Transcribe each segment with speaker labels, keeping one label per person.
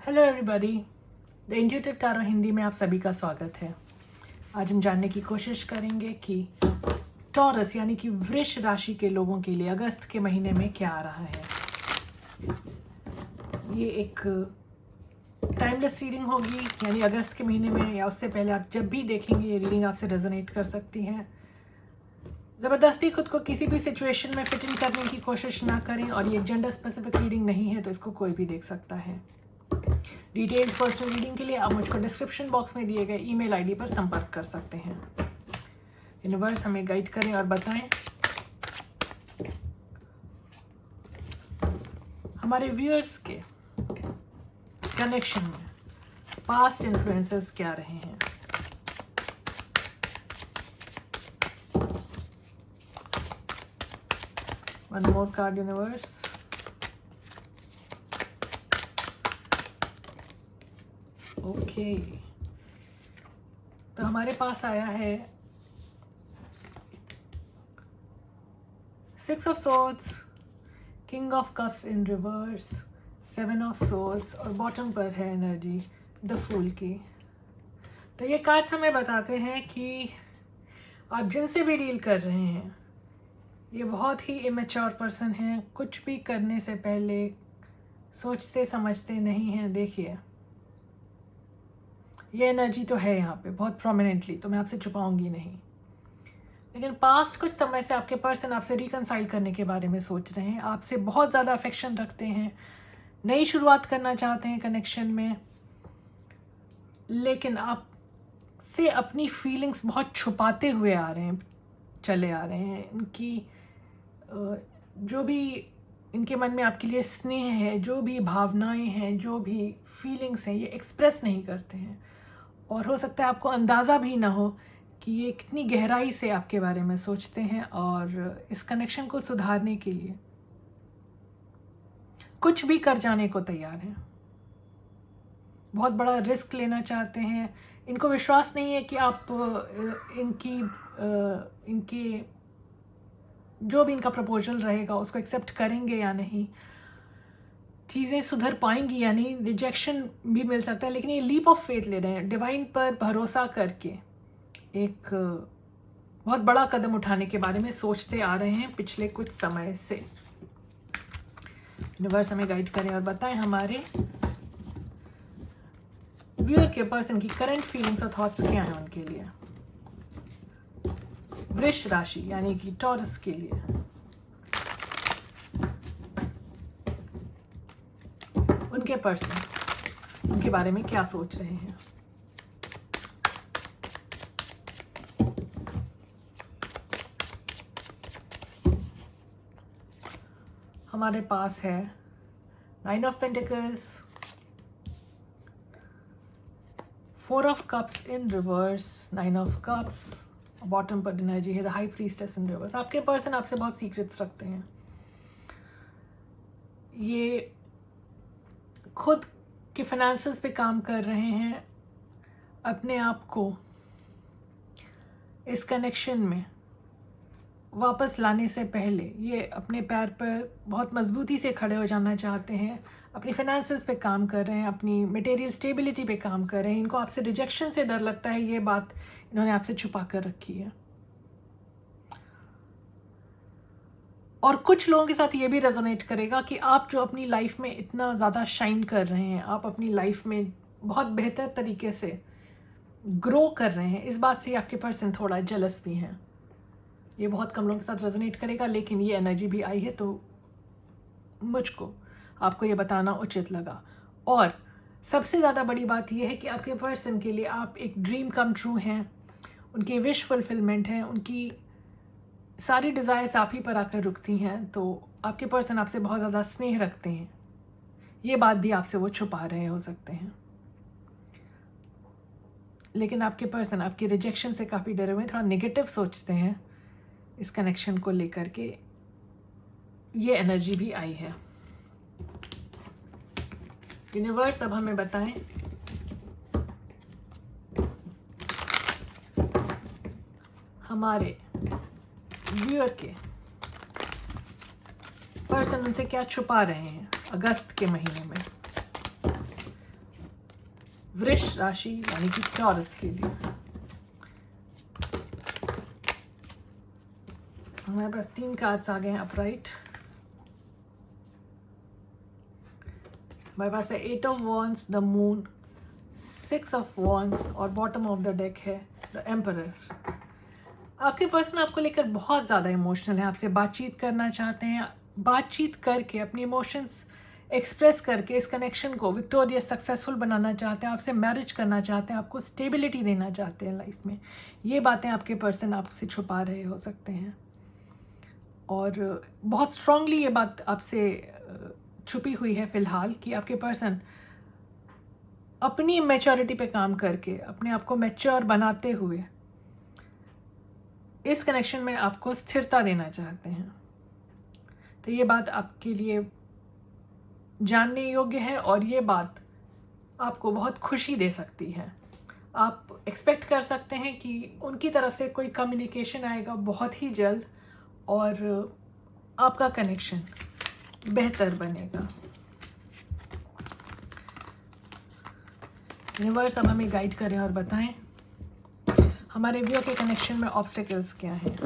Speaker 1: Hello everybody, the intuitive tarot Hindi में आप सभी का स्वागत है। आज हम जानने की कोशिश करेंगे कि टॉरस यानी कि वृष राशि के लोगों के लिए अगस्त के महीने में क्या आ रहा है। ये एक टाइमलेस रीडिंग होगी, यानी अगस्त के महीने में या उससे पहले आप जब भी देखेंगे ये रीडिंग आपसे रेजोनेट कर सकती है। ज़बरदस्ती खुद को किसी भी सिचुएशन में फिट इन करने की कोशिश ना करें, और ये जेंडर स्पेसिफिक रीडिंग नहीं है तो इसको कोई भी देख सकता है। डिटेल्ड पर्सनल रीडिंग के लिए आप मुझको डिस्क्रिप्शन बॉक्स में दिए गए ईमेल आईडी पर संपर्क कर सकते हैं। यूनिवर्स हमें गाइड करें और बताएं हमारे व्यूअर्स के कनेक्शन में पास्ट इन्फ्लुएंसेस क्या रहे हैं। One more card universe. Okay, तो हमारे पास आया है 6 of swords, king of cups in reverse, 7 of swords और बॉटम पर है एनर्जी द फूल की। तो ये कार्ड्स हमें बताते हैं कि आप जिनसे भी डील कर रहे हैं ये बहुत ही इमेच्योर पर्सन हैं, कुछ भी करने से पहले सोचते समझते नहीं हैं। देखिए ये एनर्जी तो है यहाँ पे बहुत प्रोमिनेंटली, तो मैं आपसे छुपाऊंगी नहीं। लेकिन पास्ट कुछ समय से आपके पर्सन आपसे रिकनसाइल करने के बारे में सोच रहे हैं, आपसे बहुत ज़्यादा अफेक्शन रखते हैं, नई शुरुआत करना चाहते हैं कनेक्शन में, लेकिन आपसे अपनी फीलिंग्स बहुत छुपाते हुए चले आ रहे हैं। इनकी जो भी इनके मन में आपके लिए स्नेह है, जो भी भावनाएं हैं, जो भी फीलिंग्स हैं, ये एक्सप्रेस नहीं करते हैं। और हो सकता है आपको अंदाज़ा भी ना हो कि ये कितनी गहराई से आपके बारे में सोचते हैं, और इस कनेक्शन को सुधारने के लिए कुछ भी कर जाने को तैयार हैं। बहुत बड़ा रिस्क लेना चाहते हैं। इनको विश्वास नहीं है कि आप इनके जो भी इनका प्रपोजल रहेगा उसको एक्सेप्ट करेंगे या नहीं, चीज़ें सुधर पाएंगी या नहीं, रिजेक्शन भी मिल सकता है। लेकिन ये लीप ऑफ फेथ ले रहे हैं, डिवाइन पर भरोसा करके एक बहुत बड़ा कदम उठाने के बारे में सोचते आ रहे हैं पिछले कुछ समय से। यूनिवर्स हमें गाइड करें और बताएं हमारे व्यूअर के पर्सन की करंट फीलिंग्स और थॉट्स क्या हैं उनके लिए, वृष राशि यानी कि टॉरस के लिए। उनके पर्सन उनके बारे में क्या सोच रहे हैं। हमारे पास है 9 of pentacles, 4 of cups in reverse, 9 of cups, bottom पर एनर्जी है the high priestess in reverse. आपके पर्सन आपसे बहुत सीक्रेट्स रखते हैं। ये खुद के फाइनेंसेस पे काम कर रहे हैं, अपने आप को इस कनेक्शन में वापस लाने से पहले ये अपने पैर पर बहुत मजबूती से खड़े हो जाना चाहते हैं। अपनी फाइनेंसेस पे काम कर रहे हैं, अपनी मटेरियल स्टेबिलिटी पे काम कर रहे हैं। इनको आपसे रिजेक्शन से डर लगता है, ये बात इन्होंने आपसे छुपा कर रखी है। और कुछ लोगों के साथ ये भी रेजोनेट करेगा कि आप जो अपनी लाइफ में इतना ज़्यादा शाइन कर रहे हैं, आप अपनी लाइफ में बहुत बेहतर तरीके से ग्रो कर रहे हैं, इस बात से आपके पर्सन थोड़ा जेलस भी हैं। ये बहुत कम लोगों के साथ रेजोनेट करेगा, लेकिन ये एनर्जी भी आई है तो मुझको आपको ये बताना उचित लगा। और सबसे ज़्यादा बड़ी बात यह है कि आपके पर्सन के लिए आप एक ड्रीम कम ट्रू हैं, उनकी विश फुलफिलमेंट है, उनकी सारी डिज़ायर्स आप ही पर आकर रुकती हैं। तो आपके पर्सन आपसे बहुत ज़्यादा स्नेह रखते हैं, ये बात भी आपसे वो छुपा रहे हो सकते हैं। लेकिन आपके पर्सन आपकी रिजेक्शन से काफ़ी डरे हुए हैं, थोड़ा नेगेटिव सोचते हैं इस कनेक्शन को लेकर के। ये एनर्जी भी आई है। यूनिवर्स अब हमें बताएं हमारे व्यूअर के पर्सन उनसे क्या छुपा रहे हैं अगस्त के महीने में। वृष राशि यानी कि टॉरस के लिए। हमारे पास 3 कार्ड्स आ गए हैं अपराइट। हमारे पास है 8 of wands, the moon, 6 of wands और बॉटम ऑफ द डेक है द एम्परर। आपके पर्सन आपको लेकर बहुत ज़्यादा इमोशनल है, आपसे बातचीत करना चाहते हैं, बातचीत करके अपने इमोशंस एक्सप्रेस करके इस कनेक्शन को विक्टोरियस सक्सेसफुल बनाना चाहते हैं, आपसे मैरिज करना चाहते हैं, आपको स्टेबिलिटी देना चाहते हैं लाइफ में। ये बातें आपके पर्सन आपसे छुपा रहे हो सकते हैं और बहुत स्ट्रांगली ये बात आपसे छुपी हुई है फ़िलहाल कि आपके पर्सन अपनी मैच्योरिटी पे काम करके अपने आप को मैच्योर बनाते हुए इस कनेक्शन में आपको स्थिरता देना चाहते हैं। तो ये बात आपके लिए जानने योग्य है और ये बात आपको बहुत खुशी दे सकती है। आप एक्सपेक्ट कर सकते हैं कि उनकी तरफ से कोई कम्युनिकेशन आएगा बहुत ही जल्द और आपका कनेक्शन बेहतर बनेगा। यूनिवर्स अब हमें गाइड करें और बताएं हमारे व्यूअर के कनेक्शन में ऑब्स्टेकल्स क्या हैं,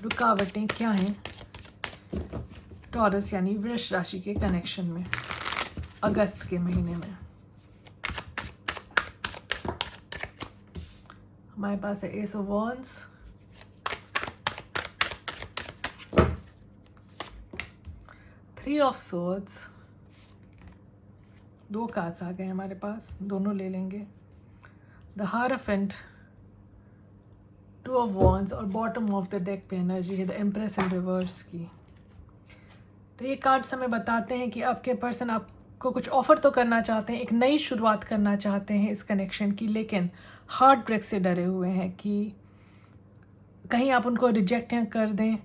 Speaker 1: रुकावटें क्या हैं टॉरस यानी वृष राशि के कनेक्शन में अगस्त के महीने में। हमारे पास है ace of wands, three of swords, 2 cards आ गए हमारे पास, दोनों ले लेंगे, द हायरोफेंट, 2 ऑफ वॉन्ड्स और बॉटम ऑफ द डेक पे एनर्जी है द एम्प्रेस इन रिवर्स की। तो ये कार्ड्स हमें बताते हैं कि आपके पर्सन आपको कुछ ऑफर तो करना चाहते हैं, एक नई शुरुआत करना चाहते हैं इस कनेक्शन की, लेकिन हार्ट ब्रेक से डरे हुए हैं कि कहीं आप उनको रिजेक्ट कर दें,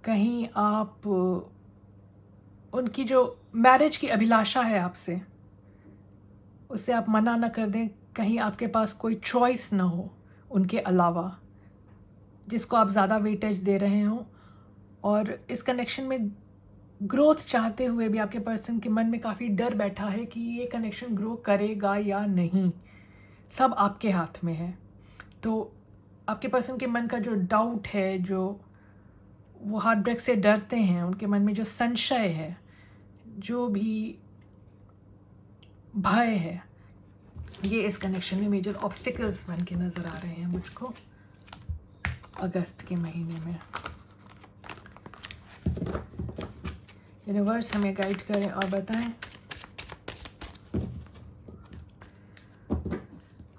Speaker 1: कहीं आप उनकी जो मैरिज की अभिलाषा है आपसे उससे आप मना ना कर दें, कहीं आपके पास कोई चॉइस ना हो उनके अलावा जिसको आप ज़्यादा वेटेज दे रहे हों। और इस कनेक्शन में ग्रोथ चाहते हुए भी आपके पर्सन के मन में काफ़ी डर बैठा है कि ये कनेक्शन ग्रो करेगा या नहीं, सब आपके हाथ में है। तो आपके पर्सन के मन का जो डाउट है, जो वो हार्ट ब्रेक से डरते हैं, उनके मन में जो संशय है, जो भी भय है, ये इस कनेक्शन में मेजर ऑब्स्टिकल्स बन के नज़र आ रहे हैं मुझको अगस्त के महीने में। यूनिवर्स हमें गाइड करें और बताएं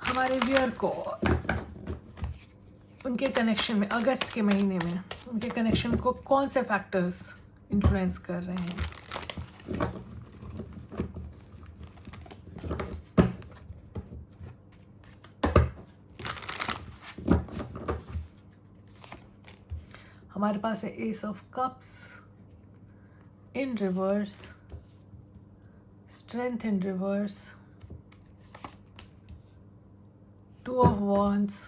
Speaker 1: हमारे व्यूअर को उनके कनेक्शन में अगस्त के महीने में उनके कनेक्शन को कौन से फैक्टर्स इन्फ्लुएंस कर रहे हैं। हमारे पास है ace of cups in reverse, strength in reverse, 2 of wands,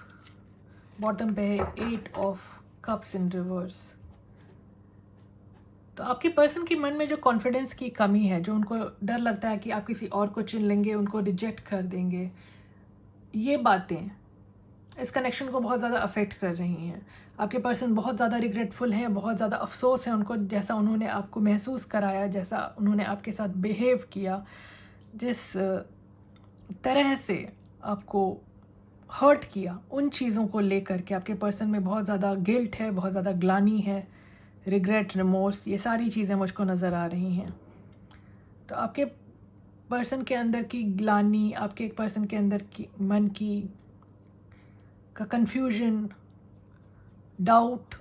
Speaker 1: bottom पे है 8 ऑफ कप्स इन रिवर्स। तो आपके पर्सन के मन में जो कॉन्फिडेंस की कमी है, जो उनको डर लगता है कि आप किसी और को चुन लेंगे, उनको रिजेक्ट कर देंगे, ये बातें इस कनेक्शन को बहुत ज़्यादा अफेक्ट कर रही हैं। आपके पर्सन बहुत ज़्यादा रिग्रेटफुल हैं, बहुत ज़्यादा अफसोस है उनको, जैसा उन्होंने आपको महसूस कराया, जैसा उन्होंने आपके साथ बिहेव किया, जिस तरह से आपको हर्ट किया, उन चीज़ों को लेकर के आपके पर्सन में बहुत ज़्यादा गिल्ट है, बहुत ज़्यादा ग्लानी है, रिग्रेट, रिमोर्स, ये सारी चीज़ें मुझको नज़र आ रही हैं। तो आपके पर्सन के अंदर की ग्लानी, आपके पर्सन के अंदर की मन की का कन्फ्यूजन, डाउट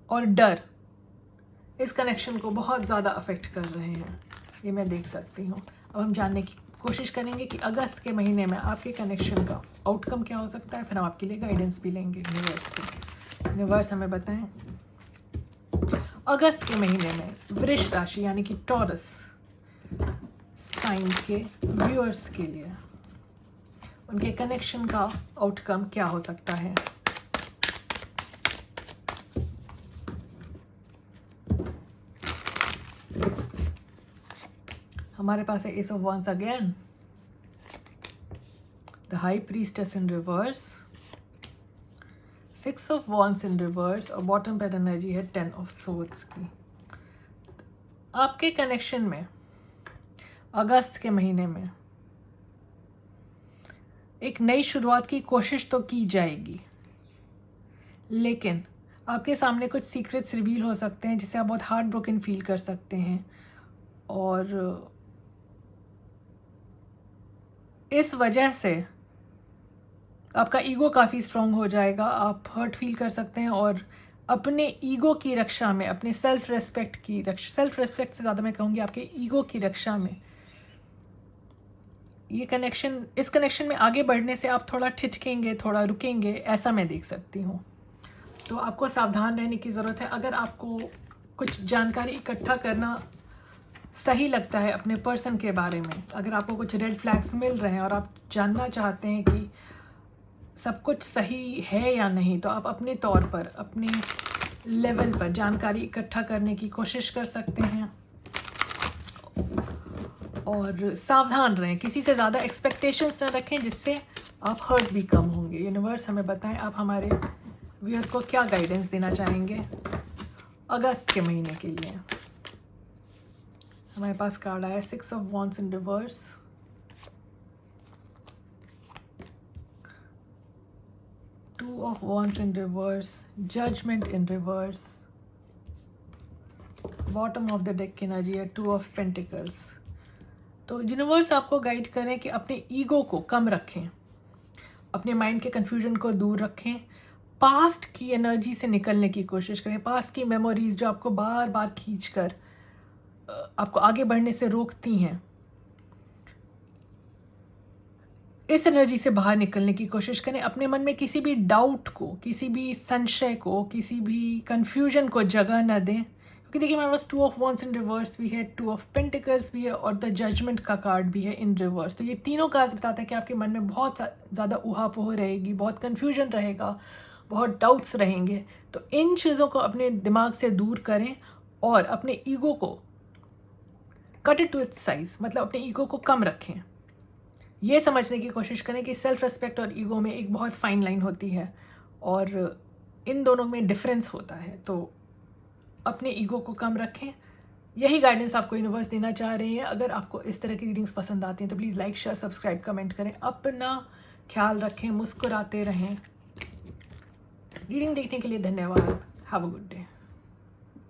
Speaker 1: और डर इस कनेक्शन को बहुत ज़्यादा अफेक्ट कर रहे हैं, ये मैं देख सकती हूँ। अब हम जानने की कोशिश करेंगे कि अगस्त के महीने में आपके कनेक्शन का आउटकम क्या हो सकता है, फिर हम आपके लिए गाइडेंस भी लेंगे यूनिवर्स से। यूनिवर्स हमें बताएं अगस्त के महीने में वृष राशि यानी कि टॉरस साइन के व्यूअर्स के लिए उनके कनेक्शन का आउटकम क्या हो सकता है। हमारे पास है ace of wands again, the high priestess in reverse, 6 of wands in reverse और बॉटम पे एनर्जी है 10 ऑफ सोर्ड्स की। आपके कनेक्शन में अगस्त के महीने में एक नई शुरुआत की कोशिश तो की जाएगी, लेकिन आपके सामने कुछ सीक्रेट्स रिवील हो सकते हैं जिससे आप बहुत हार्ट ब्रोकन फील कर सकते हैं, और इस वजह से आपका ईगो काफ़ी स्ट्रांग हो जाएगा। आप हर्ट फील कर सकते हैं और अपने ईगो की रक्षा में, अपने सेल्फ रेस्पेक्ट से ज़्यादा मैं कहूँगी आपके ईगो की रक्षा में, इस कनेक्शन में आगे बढ़ने से आप थोड़ा ठिठकेंगे, थोड़ा रुकेंगे, ऐसा मैं देख सकती हूँ। तो आपको सावधान रहने की ज़रूरत है। अगर आपको कुछ जानकारी इकट्ठा करना सही लगता है अपने पर्सन के बारे में, अगर आपको कुछ रेड फ्लैग्स मिल रहे हैं और आप जानना चाहते हैं कि सब कुछ सही है या नहीं, तो आप अपने तौर पर, अपने लेवल पर जानकारी इकट्ठा करने की कोशिश कर सकते हैं। और सावधान रहें, किसी से ज़्यादा एक्सपेक्टेशंस न रखें जिससे आप हर्ट भी कम होंगे। यूनिवर्स हमें बताएं आप हमारे व्यूअर को क्या गाइडेंस देना चाहेंगे अगस्त के महीने के लिए। हमारे पास कार्ड आया 6 of wands in reverse, 2 of wands in reverse, judgement in reverse, bottom of the deck की एनर्जी है 2 ऑफ पेंटिकल्स। तो यूनिवर्स आपको गाइड करें कि अपने ईगो को कम रखें, अपने माइंड के कन्फ्यूजन को दूर रखें, पास्ट की एनर्जी से निकलने की कोशिश करें। पास्ट की मेमोरीज जो आपको बार बार खींचकर आपको आगे बढ़ने से रोकती हैं, इस एनर्जी से बाहर निकलने की कोशिश करें। अपने मन में किसी भी डाउट को, किसी भी संशय को, किसी भी कन्फ्यूजन को जगह न दें, क्योंकि देखिए हमारे पास 2 ऑफ वॉन्ड्स इन रिवर्स भी है, 2 ऑफ पेंटिकल्स भी है और द जजमेंट का कार्ड भी है इन रिवर्स। तो ये तीनों कार्ड्स बताते हैं कि आपके मन में बहुत ज़्यादा उहापोह रहेगी, बहुत कन्फ्यूजन रहेगा, बहुत डाउट्स रहेंगे। तो इन चीज़ों को अपने दिमाग से दूर करें और अपने ईगो को cut it to its size, मतलब अपने ईगो को कम रखें। ये समझने की कोशिश करें कि सेल्फ रिस्पेक्ट और ईगो में एक बहुत फाइन लाइन होती है और इन दोनों में डिफरेंस होता है। तो अपने ईगो को कम रखें। यही गाइडेंस आपको यूनिवर्स देना चाह रही है। अगर आपको इस तरह की रीडिंग्स पसंद आती हैं तो please like, share, subscribe, comment करें। अपना ख्याल रखें, मुस्कुराते रहें। रीडिंग देखने के लिए धन्यवाद। Have a good day.